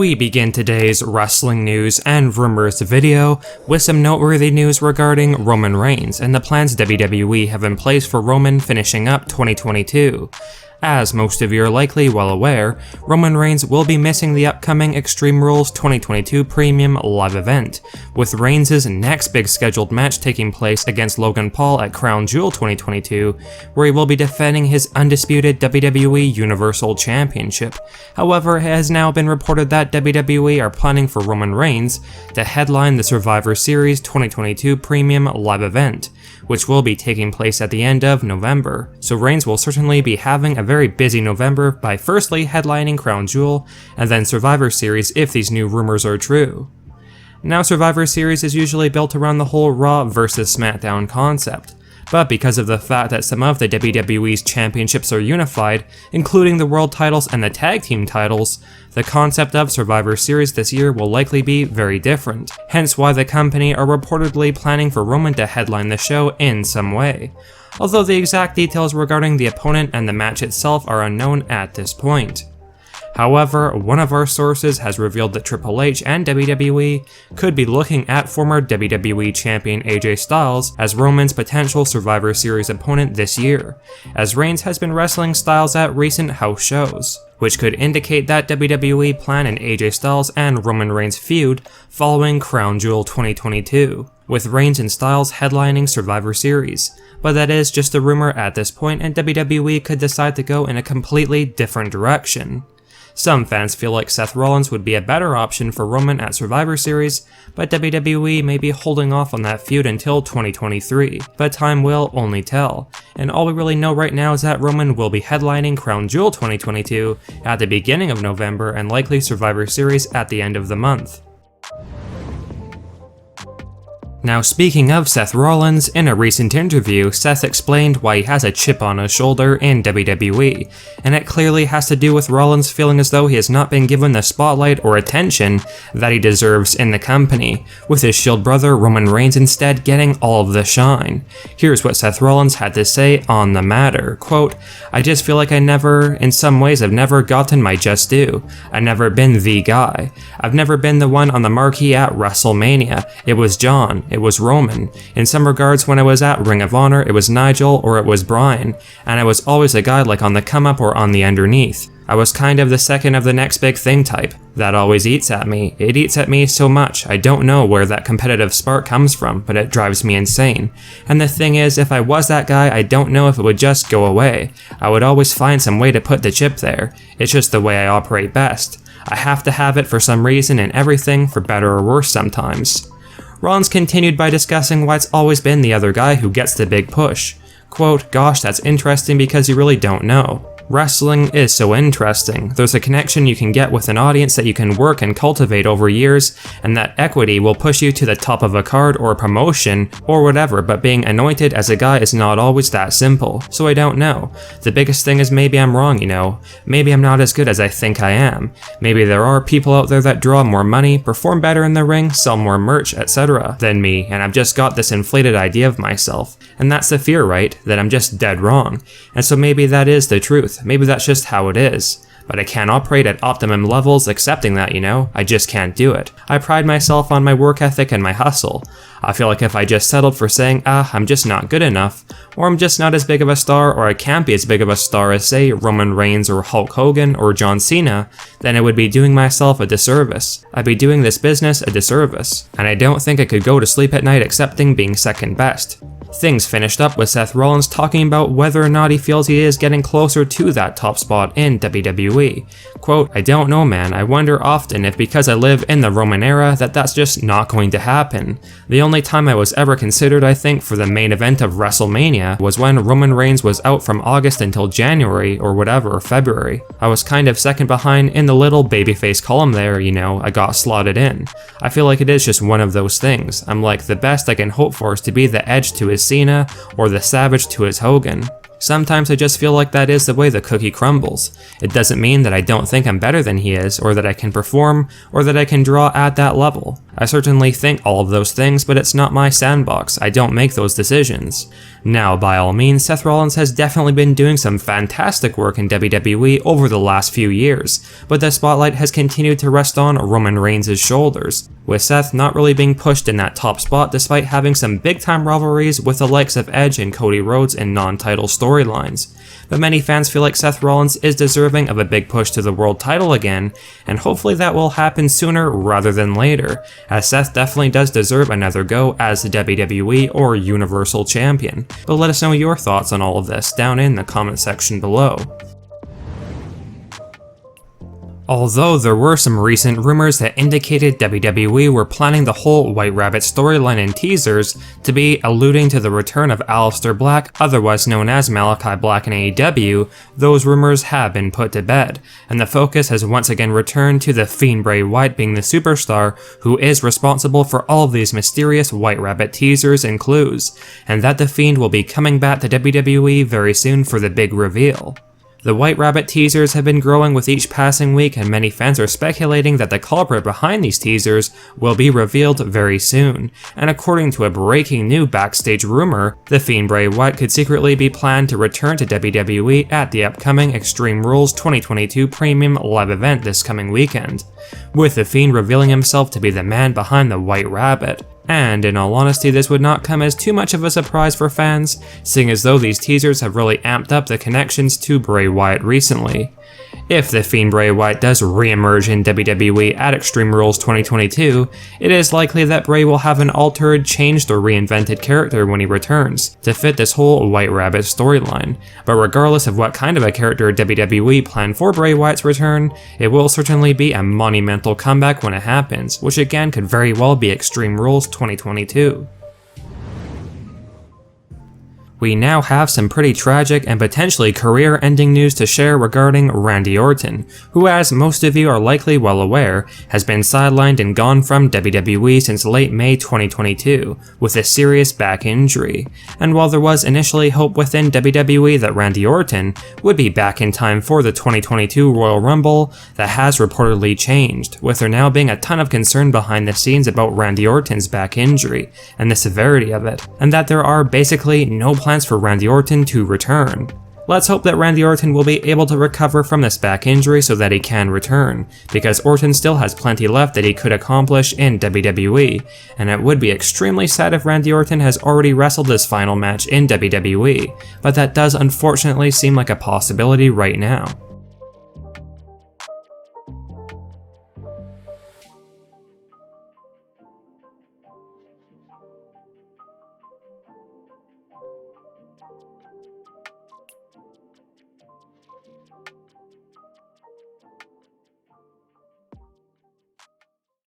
We begin today's wrestling news and rumors video with some noteworthy news regarding Roman Reigns and the plans WWE have in place for Roman finishing up 2022. As most of you are likely well aware, Roman Reigns will be missing the upcoming Extreme Rules 2022 Premium Live event, with Reigns' next big scheduled match taking place against Logan Paul at Crown Jewel 2022, where he will be defending his undisputed WWE Universal Championship. However, it has now been reported that WWE are planning for Roman Reigns to headline the Survivor Series 2022 Premium Live event, which will be taking place at the end of November. So Reigns will certainly be having a very busy November by firstly headlining Crown Jewel, and then Survivor Series if these new rumors are true. Now Survivor Series is usually built around the whole Raw vs SmackDown concept, but because of the fact that some of the WWE's championships are unified, including the world titles and the tag team titles, the concept of Survivor Series this year will likely be very different, hence why the company are reportedly planning for Roman to headline the show in some way, although the exact details regarding the opponent and the match itself are unknown at this point. However, one of our sources has revealed that Triple H and WWE could be looking at former WWE Champion AJ Styles as Roman's potential Survivor Series opponent this year, as Reigns has been wrestling Styles at recent house shows, which could indicate that WWE plan an AJ Styles and Roman Reigns feud following Crown Jewel 2022, with Reigns and Styles headlining Survivor Series. But that is just a rumor at this point, and WWE could decide to go in a completely different direction. Some fans feel like Seth Rollins would be a better option for Roman at Survivor Series, but WWE may be holding off on that feud until 2023, but time will only tell. And all we really know right now is that Roman will be headlining Crown Jewel 2022 at the beginning of November and likely Survivor Series at the end of the month. Now speaking of Seth Rollins, in a recent interview, Seth explained why he has a chip on his shoulder in WWE, and it clearly has to do with Rollins feeling as though he has not been given the spotlight or attention that he deserves in the company, with his Shield brother Roman Reigns instead getting all of the shine. Here's what Seth Rollins had to say on the matter, quote, "I just feel like in some ways I've never gotten my just due. I've never been the guy. I've never been the one on the marquee at WrestleMania. It was John. It was Roman. In some regards, when I was at Ring of Honor, it was Nigel or it was Bryan, and I was always a guy like on the come up or on the underneath. I was kind of the second of the next big thing type. That always eats at me. It eats at me so much. I don't know where that competitive spark comes from, but it drives me insane. And the thing is, if I was that guy, I don't know if it would just go away. I would always find some way to put the chip there. It's just the way I operate best. I have to have it for some reason and everything, for better or worse sometimes." Rollins continued by discussing why it's always been the other guy who gets the big push. Quote, "Gosh, that's interesting because you really don't know. Wrestling is so interesting. There's a connection you can get with an audience that you can work and cultivate over years, and that equity will push you to the top of a card or a promotion or whatever, but being anointed as a guy is not always that simple. So I don't know. The biggest thing is maybe I'm wrong, you know. Maybe I'm not as good as I think I am. Maybe there are people out there that draw more money, perform better in the ring, sell more merch, etc. than me, and I've just got this inflated idea of myself. And that's the fear, right? That I'm just dead wrong. And so maybe that is the truth. Maybe that's just how it is. But I can't operate at optimum levels accepting that, you know? I just can't do it. I pride myself on my work ethic and my hustle. I feel like if I just settled for saying, I'm just not good enough, or I'm just not as big of a star, or I can't be as big of a star as, say, Roman Reigns or Hulk Hogan or John Cena, then I would be doing myself a disservice. I'd be doing this business a disservice. And I don't think I could go to sleep at night accepting being second best." Things finished up with Seth Rollins talking about whether or not he feels he is getting closer to that top spot in WWE. Quote, "I don't know, man. I wonder often if because I live in the Roman era that's just not going to happen. The only time I was ever considered, I think, for the main event of WrestleMania was when Roman Reigns was out from August until January or whatever, or February. I was kind of second behind in the little babyface column there, you know, I got slotted in. I feel like it is just one of those things. I'm like, the best I can hope for is to be the Edge to his Cena or the Savage to his Hogan. Sometimes I just feel like that is the way the cookie crumbles. It doesn't mean that I don't think I'm better than he is, or that I can perform, or that I can draw at that level. I certainly think all of those things, but it's not my sandbox. I don't make those decisions. Now, by all means, Seth Rollins has definitely been doing some fantastic work in WWE over the last few years, but the spotlight has continued to rest on Roman Reigns' shoulders, with Seth not really being pushed in that top spot despite having some big-time rivalries with the likes of Edge and Cody Rhodes in non-title storylines. But many fans feel like Seth Rollins is deserving of a big push to the world title again, and hopefully that will happen sooner rather than later, as Seth definitely does deserve another go as the WWE or Universal Champion. But let us know your thoughts on all of this down in the comment section below. Although there were some recent rumors that indicated WWE were planning the whole White Rabbit storyline in teasers to be alluding to the return of Aleister Black, otherwise known as Malakai Black in AEW, those rumors have been put to bed, and the focus has once again returned to the Fiend Bray Wyatt being the superstar who is responsible for all of these mysterious White Rabbit teasers and clues, and that the Fiend will be coming back to WWE very soon for the big reveal. The White Rabbit teasers have been growing with each passing week, and many fans are speculating that the culprit behind these teasers will be revealed very soon, and according to a breaking new backstage rumor, the Fiend Bray Wyatt could secretly be planned to return to WWE at the upcoming Extreme Rules 2022 Premium Live event this coming weekend, with the Fiend revealing himself to be the man behind the White Rabbit. And in all honesty, this would not come as too much of a surprise for fans, seeing as though these teasers have really amped up the connections to Bray Wyatt recently. If the Fiend Bray Wyatt does re-emerge in WWE at Extreme Rules 2022, it is likely that Bray will have an altered, changed, or reinvented character when he returns, to fit this whole White Rabbit storyline. But regardless of what kind of a character WWE plan for Bray Wyatt's return, it will certainly be a monumental comeback when it happens, which again could very well be Extreme Rules 2022. We now have some pretty tragic and potentially career-ending news to share regarding Randy Orton, who, as most of you are likely well aware, has been sidelined and gone from WWE since late May 2022 with a serious back injury. And while there was initially hope within WWE that Randy Orton would be back in time for the 2022 Royal Rumble, that has reportedly changed, with there now being a ton of concern behind the scenes about Randy Orton's back injury and the severity of it, and that there are basically no plans for Randy Orton to return. Let's hope that Randy Orton will be able to recover from this back injury so that he can return, because Orton still has plenty left that he could accomplish in WWE, and it would be extremely sad if Randy Orton has already wrestled his final match in WWE, but that does unfortunately seem like a possibility right now.